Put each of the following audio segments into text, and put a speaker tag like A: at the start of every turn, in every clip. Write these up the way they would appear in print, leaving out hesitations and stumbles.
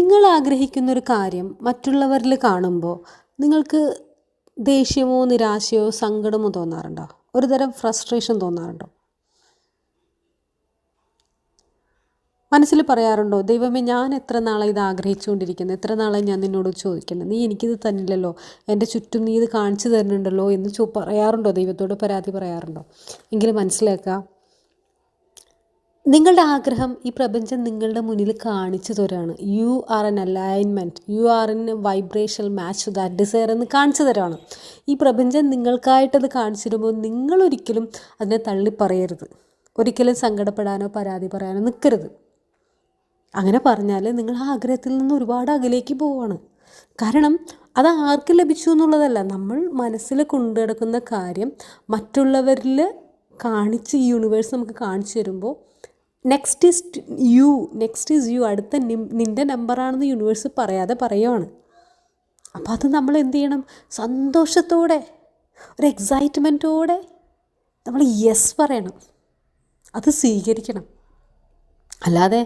A: നിങ്ങൾ ആഗ്രഹിക്കുന്നൊരു കാര്യം മറ്റുള്ളവരിൽ കാണുമ്പോൾ നിങ്ങൾക്ക് ദേഷ്യമോ നിരാശയോ സങ്കടമോ തോന്നാറുണ്ടോ? ഒരു തരം ഫ്രസ്ട്രേഷൻ തോന്നാറുണ്ടോ? മനസ്സിൽ പറയാറുണ്ടോ, ദൈവമേ ഞാൻ എത്ര നാളായി ഇത് ആഗ്രഹിച്ചുകൊണ്ടിരിക്കുന്നത്, എത്ര നാളായി ഞാൻ നിന്നോട് ചോദിക്കുന്നത്, നീ എനിക്കിത് തന്നില്ലല്ലോ, എൻ്റെ ചുറ്റും നീ ഇത് കാണിച്ചു തരുന്നുണ്ടല്ലോ എന്ന് പറയാറുണ്ടോ? ദൈവത്തോട് പരാതി പറയാറുണ്ടോ? എങ്കിലും മനസ്സിലാക്കുക, നിങ്ങളുടെ ആഗ്രഹം ഈ പ്രപഞ്ചം നിങ്ങളുടെ മുന്നിൽ കാണിച്ചു തരാണ്. You are in alignment, you are in vibrational match that desire എന്ന് കാണിച്ചു തരാണ്. ഈ പ്രപഞ്ചം നിങ്ങൾക്കായിട്ടത് കാണിച്ചു തരുമ്പോൾ നിങ്ങളൊരിക്കലും അതിനെ തള്ളിപ്പറയരുത്. ഒരിക്കലും സങ്കടപ്പെടാനോ പരാതി പറയാനോ നിൽക്കരുത്. അങ്ങനെ പറഞ്ഞാൽ നിങ്ങൾ ആ ആഗ്രഹത്തിൽ നിന്ന് ഒരുപാട് അകലേക്ക് പോവുകയാണ്. കാരണം അത് ആർക്ക് ലഭിച്ചു എന്നുള്ളതല്ല, നമ്മൾ മനസ്സിൽ കൊണ്ടു നടക്കുന്ന കാര്യം മറ്റുള്ളവരിൽ കാണിച്ച് ഈ യൂണിവേഴ്സ് നമുക്ക് കാണിച്ചു തരുമ്പോൾ നെക്സ്റ്റ് ഈസ് യു അടുത്ത നിൻ്റെ നമ്പറാണെന്ന് യൂണിവേഴ്സ് പറയാതെ പറയുവാണ്. അപ്പോൾ അത് നമ്മൾ എന്ത് ചെയ്യണം? സന്തോഷത്തോടെ, ഒരു എക്സൈറ്റ്മെൻറ്റോടെ നമ്മൾ യെസ് പറയണം, അത് സ്വീകരിക്കണം. അല്ലാതെ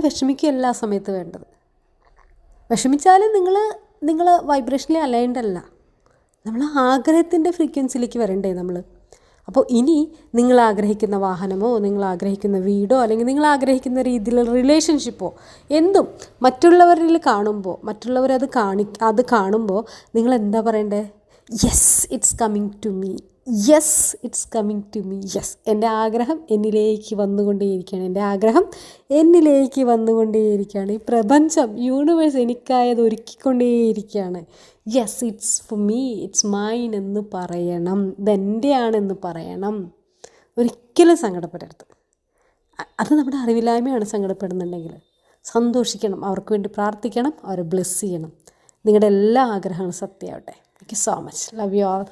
A: വിഷമിക്കുകയല്ല ആ സമയത്ത് വേണ്ടത്. വിഷമിച്ചാൽ നിങ്ങൾ വൈബ്രേഷനിൽ അലൈൻഡ് അല്ല. നമ്മൾ ആഗ്രഹത്തിൻ്റെ ഫ്രീക്വൻസിയിലേക്ക് വരണ്ടേ നമ്മൾ. അപ്പോൾ ഇനി നിങ്ങൾ ആഗ്രഹിക്കുന്ന വാഹനമോ, നിങ്ങൾ ആഗ്രഹിക്കുന്ന വീടോ, അല്ലെങ്കിൽ നിങ്ങൾ ആഗ്രഹിക്കുന്ന രീതിയിലുള്ള റിലേഷൻഷിപ്പോ എന്തും മറ്റുള്ളവരിൽ കാണുമ്പോൾ, അത് കാണുമ്പോൾ നിങ്ങൾ എന്താ പറയണ്ടേ? Yes it's coming to me, yes it's coming to me, yes എൻ്റെ ആഗ്രഹം എന്നിലേക്ക് വന്നുകൊണ്ടേയിരിക്കുകയാണ്, എൻ്റെ ആഗ്രഹം എന്നിലേക്ക് വന്നുകൊണ്ടേയിരിക്കുകയാണ്. ഈ പ്രപഞ്ചം, യൂണിവേഴ്സ് എനിക്കായത് ഒരുക്കിക്കൊണ്ടേയിരിക്കുകയാണ്. Yes it's for me, it's mine എന്ന് പറയണം, ഇതെൻ്റെയാണെന്ന് പറയണം. ഒരിക്കലും സങ്കടപ്പെടരുത്. അത് നമ്മുടെ അറിവില്ലായ്മയാണ്. സങ്കടപ്പെടുന്നുണ്ടെങ്കിൽ സന്തോഷിക്കണം, അവർക്ക് വേണ്ടി പ്രാർത്ഥിക്കണം, അവരെ ബ്ലെസ് ചെയ്യണം. നിങ്ങളുടെ എല്ലാ ആഗ്രഹങ്ങളും സത്യമാവട്ടെ. Thank you so much. Love you all.